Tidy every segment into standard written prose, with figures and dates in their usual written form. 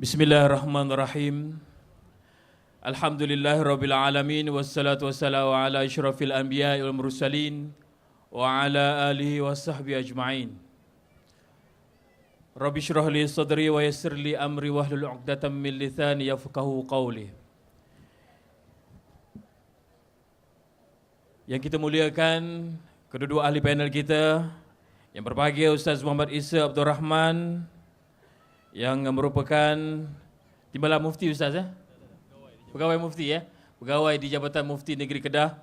Bismillahirrahmanirrahim. Alhamdulillahirabbil alamin wassalatu wassalamu ala asyrafil anbiya'i wal mursalin wa ala alihi washabbihi ajma'in. Rabbi shrah li sadri wa yassir li amri wahlul 'uqdatam min lisani yafqahu qawli. Yang kita muliakan kedua ahli panel kita, yang berbahagia Ustaz Muhammad Isa Abdul Rahman yang merupakan Timbalan Mufti Ustaz Pegawai Mufti Pegawai di Jabatan Mufti Negeri Kedah.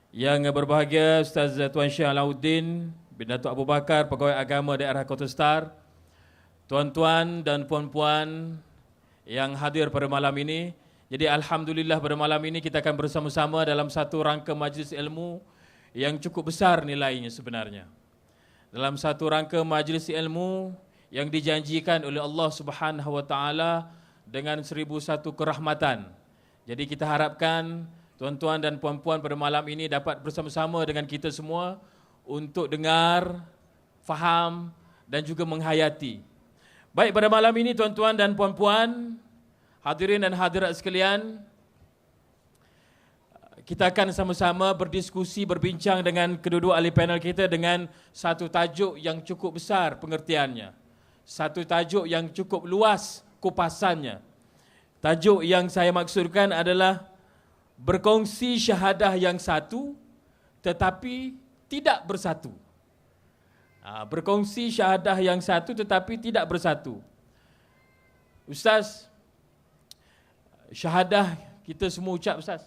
Yang berbahagia Ustaz Tuan Syekh Alauddin bin Datuk Abu Bakar, Pegawai Agama Daerah Kota Star. Tuan-tuan dan puan-puan yang hadir pada malam ini. Jadi alhamdulillah pada malam ini kita akan bersama-sama dalam satu rangka majlis ilmu yang cukup besar nilainya sebenarnya. Dalam satu rangka majlis ilmu yang dijanjikan oleh Allah Subhanahu wa taala dengan 1001 kerahmatan. Jadi kita harapkan tuan-tuan dan puan-puan pada malam ini dapat bersama-sama dengan kita semua untuk dengar, faham dan juga menghayati. Baik, pada malam ini tuan-tuan dan puan-puan, hadirin dan hadirat sekalian, kita akan sama-sama berdiskusi, berbincang dengan kedua-dua ahli panel kita dengan satu tajuk yang cukup besar pengertiannya. Satu tajuk yang cukup luas kupasannya. Tajuk yang saya maksudkan adalah berkongsi syahadah yang satu tetapi tidak bersatu. Berkongsi syahadah yang satu tetapi tidak bersatu. Ustaz, syahadah kita semua ucap Ustaz.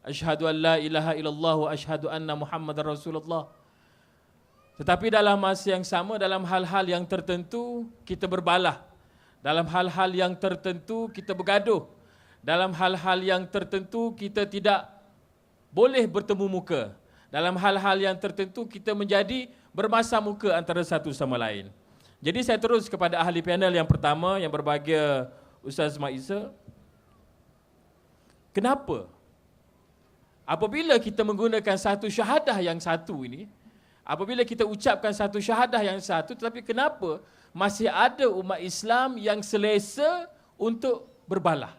Asyhadu an la ilaha illallah wa asyhadu anna Muhammadar Rasulullah. Tetapi dalam masa yang sama, dalam hal-hal yang tertentu kita berbalah. Dalam hal-hal yang tertentu kita bergaduh. Dalam hal-hal yang tertentu kita tidak boleh bertemu muka. Dalam hal-hal yang tertentu kita menjadi bermasa muka antara satu sama lain. Jadi saya terus kepada ahli panel yang pertama yang berbahagia Ustaz Maisa. Kenapa? Apabila kita menggunakan satu syahadah yang satu ini, apabila kita ucapkan satu syahadah yang satu, tetapi kenapa masih ada umat Islam yang selesa untuk berbalah?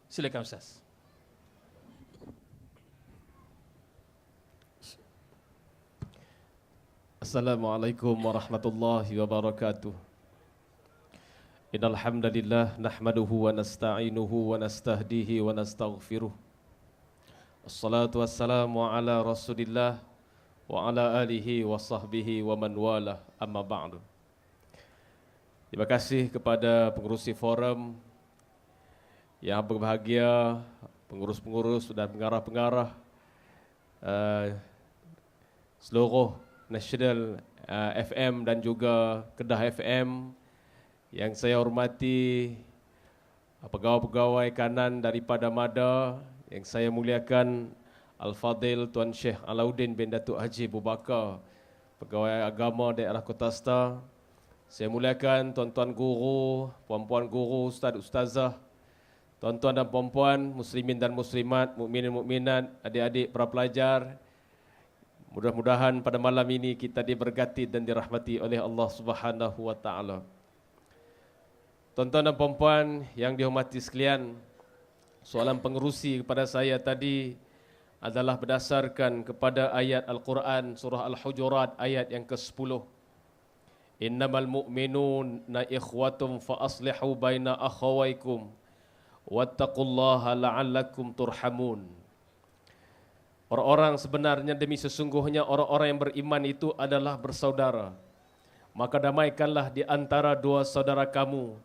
Silakan Ustaz. Assalamualaikum warahmatullahi wabarakatuh. Innal hamdalillah nahmaduhu wa nasta'inuhu wa nastahdihi wa nastaghfiruh. Assalatu wassalamu ala Rasulillah wa ala alihi wa sahbihi wa man walah, amma ba'du. Terima kasih kepada pengurusi forum yang berbahagia, pengurus-pengurus dan pengarah-pengarah seluruh National FM dan juga Kedah FM yang saya hormati, pegawai-pegawai kanan daripada MADA yang saya muliakan, Al-Fadil Tuan Syekh Alauddin bin Datuk Haji Abu Bakar, Pegawai Agama Daerah Kota Star. Saya muliakan tuan-tuan guru, puan-puan guru, ustaz-ustazah, tuan-tuan dan puan-puan, muslimin dan muslimat, mukminin mukminat, adik-adik para pelajar. Mudah-mudahan pada malam ini kita diberkati dan dirahmati oleh Allah Subhanahu wa taala. Tuan-tuan dan puan-puan yang dihormati sekalian, soalan pengerusi kepada saya tadi adalah berdasarkan kepada ayat Al-Quran surah Al-Hujurat ayat yang ke-10. Innamal mu'minuna ikhwatum fa aslihu baina akhawaykum wattaqullaha la'allakum turhamun. Orang-orang sebenarnya demi sesungguhnya orang-orang yang beriman itu adalah bersaudara. Maka damaikanlah di antara dua saudara kamu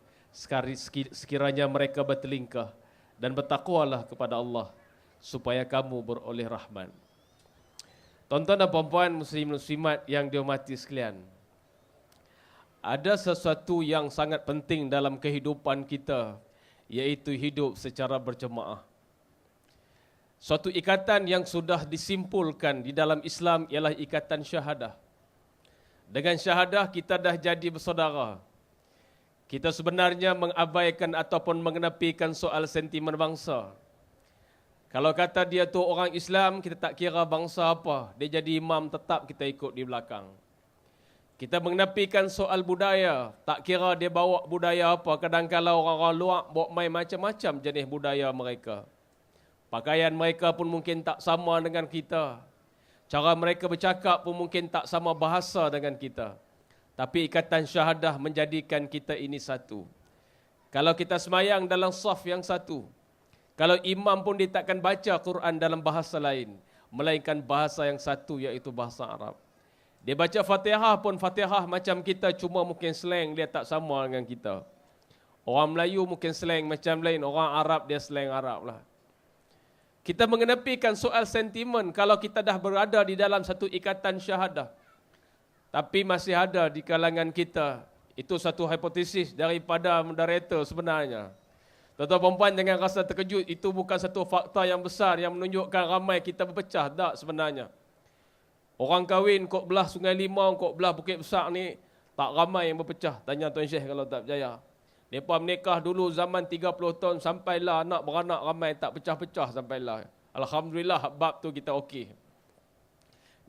sekiranya mereka bertelingkah, dan bertakwalah kepada Allah supaya kamu beroleh rahmat. Tuan-tuan dan puan-puan muslim-muslimat yang dihormati sekalian, ada sesuatu yang sangat penting dalam kehidupan kita, yaitu hidup secara berjemaah. Suatu ikatan yang sudah disimpulkan di dalam Islam ialah ikatan syahadah. Dengan syahadah kita dah jadi bersaudara. Kita sebenarnya mengabaikan ataupun mengenepikan soal sentimen bangsa. Kalau kata dia tu orang Islam, kita tak kira bangsa apa. Dia jadi imam, tetap kita ikut di belakang. Kita mengenapikan soal budaya. Tak kira dia bawa budaya apa. Kadang-kadang orang-orang luar bawa main macam-macam jenis budaya mereka. Pakaian mereka pun mungkin tak sama dengan kita. Cara mereka bercakap pun mungkin tak sama bahasa dengan kita. Tapi ikatan syahadah menjadikan kita ini satu. Kalau kita semayang dalam saf yang satu. Kalau imam pun dia takkan baca Quran dalam bahasa lain. Melainkan bahasa yang satu, iaitu bahasa Arab. Dia baca Fatihah pun Fatihah macam kita, cuma mungkin slang dia tak sama dengan kita. Orang Melayu mungkin slang macam lain, orang Arab dia slang Arab lah. Kita mengenapikan soal sentimen kalau kita dah berada di dalam satu ikatan syahadah. Tapi masih ada di kalangan kita, itu satu hipotesis daripada moderator sebenarnya. Tuan-tuan perempuan jangan rasa terkejut, itu bukan satu fakta yang besar yang menunjukkan ramai kita berpecah. Tak sebenarnya. Orang kahwin kok belah Sungai Limau, kok belah Bukit Besar ni, tak ramai yang berpecah. Tanya Tuan Syekh kalau tak percaya. Mereka menikah dulu zaman 30 tahun, sampailah anak beranak ramai, tak pecah-pecah sampailah. Alhamdulillah, bab tu kita okey.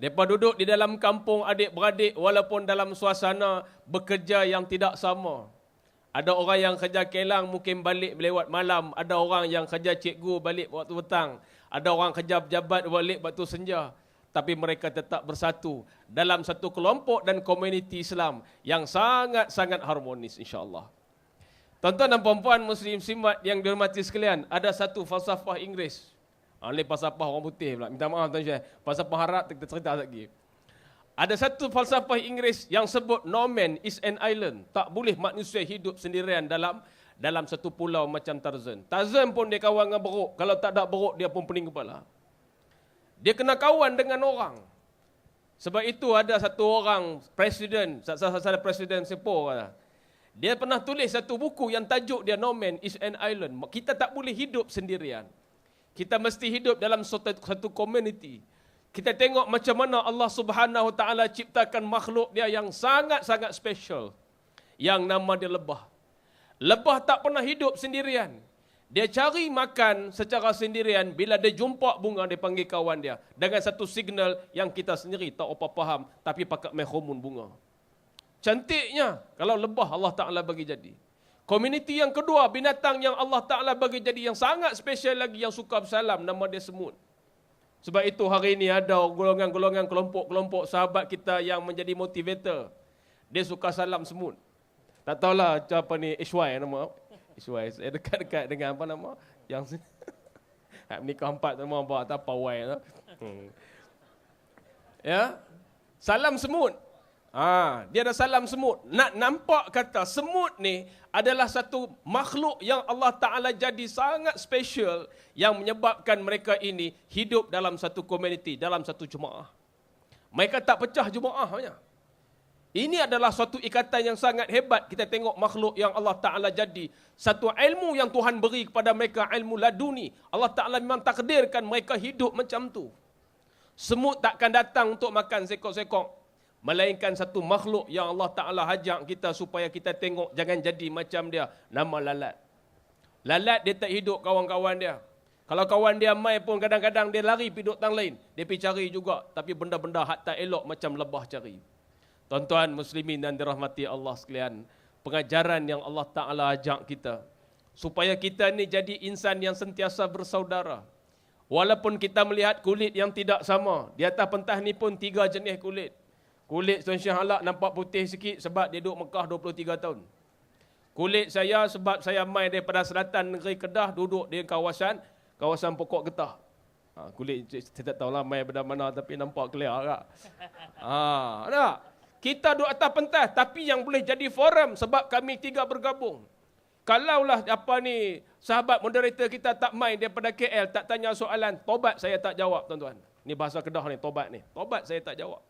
Mereka duduk di dalam kampung adik-beradik, walaupun dalam suasana bekerja yang tidak sama. Ada orang yang kerja kelang mungkin balik lewat malam. Ada orang yang kerja cikgu balik waktu petang. Ada orang kerja pejabat balik waktu senja. Tapi mereka tetap bersatu dalam satu kelompok dan komuniti Islam yang sangat-sangat harmonis, insya-Allah. Tuan-tuan dan puan-puan muslim-muslimat yang dihormati sekalian, ada satu falsafah Inggeris. Ini falsafah orang putih pula. Minta maaf Tuan Syekh. Falsafah Arab kita cerita lagi. Ada satu falsafah Inggeris yang sebut no man is an island. Tak boleh manusia hidup sendirian dalam satu pulau macam Tarzan. Tarzan pun dia kawan dengan beruk. Kalau tak ada beruk, dia pun pening kepala. Dia kena kawan dengan orang. Sebab itu ada satu orang presiden, salah presiden Singapura. Dia pernah tulis satu buku yang tajuk dia No Man is an Island. Kita tak boleh hidup sendirian. Kita mesti hidup dalam satu community. Kita tengok macam mana Allah Subhanahu Wa Taala ciptakan makhluk dia yang sangat-sangat special. Yang nama dia lebah. Lebah tak pernah hidup sendirian. Dia cari makan secara sendirian. Bila dia jumpa bunga, dia panggil kawan dia. Dengan satu signal yang kita sendiri tak apa faham. Tapi pakat main hormon bunga. Cantiknya kalau lebah Allah Ta'ala bagi jadi. Komuniti yang kedua, binatang yang Allah Ta'ala bagi jadi yang sangat special lagi, yang suka bersalam, nama dia semut. Sebab itu hari ini ada golongan-golongan kelompok-kelompok sahabat kita yang menjadi motivator. Dia suka salam semut. Tak tahulah apa ni, HY nama. HY, saya dekat-dekat dengan apa nama? Yang menikah 4 nama apa, tak apa Y. Ya, salam semut. Dia ada salam semut. Nak nampak kata semut ni adalah satu makhluk yang Allah Ta'ala jadi sangat special yang menyebabkan mereka ini hidup dalam satu komuniti, dalam satu jemaah. Mereka tak pecah jemaahnya. Ini adalah suatu ikatan yang sangat hebat. Kita tengok makhluk yang Allah Ta'ala jadi. Satu ilmu yang Tuhan beri kepada mereka, ilmu laduni. Allah Ta'ala memang takdirkan mereka hidup macam tu. Semut takkan datang untuk makan sekok-sekok. Melainkan satu makhluk yang Allah Ta'ala ajak kita supaya kita tengok jangan jadi macam dia. Nama lalat. Lalat dia tak hidup kawan-kawan dia. Kalau kawan dia mai pun kadang-kadang dia lari pergi duduk tang lain. Dia pergi cari juga. Tapi benda-benda hak tak elok macam lebah cari. Tuan-tuan muslimin dan dirahmati Allah sekalian. Pengajaran yang Allah Ta'ala ajak kita. Supaya kita ni jadi insan yang sentiasa bersaudara. Walaupun kita melihat kulit yang tidak sama. Di atas pentas ni pun 3 jenis kulit. Kulit Tuan Syekh Halak nampak putih sikit sebab dia duduk Mekah 23 tahun. Kulit saya sebab saya mai daripada selatan negeri Kedah, duduk di kawasan pokok getah. Kulit saya tak tahulah mai pada mana tapi nampak clear agak. Tak? Kita duduk atas pentas tapi yang boleh jadi forum sebab kami 3 bergabung. Kalaulah sahabat moderator kita tak mai daripada KL, tak tanya soalan, tobat saya tak jawab tuan-tuan. Ni bahasa Kedah ni, tobat ni. Tobat saya tak jawab.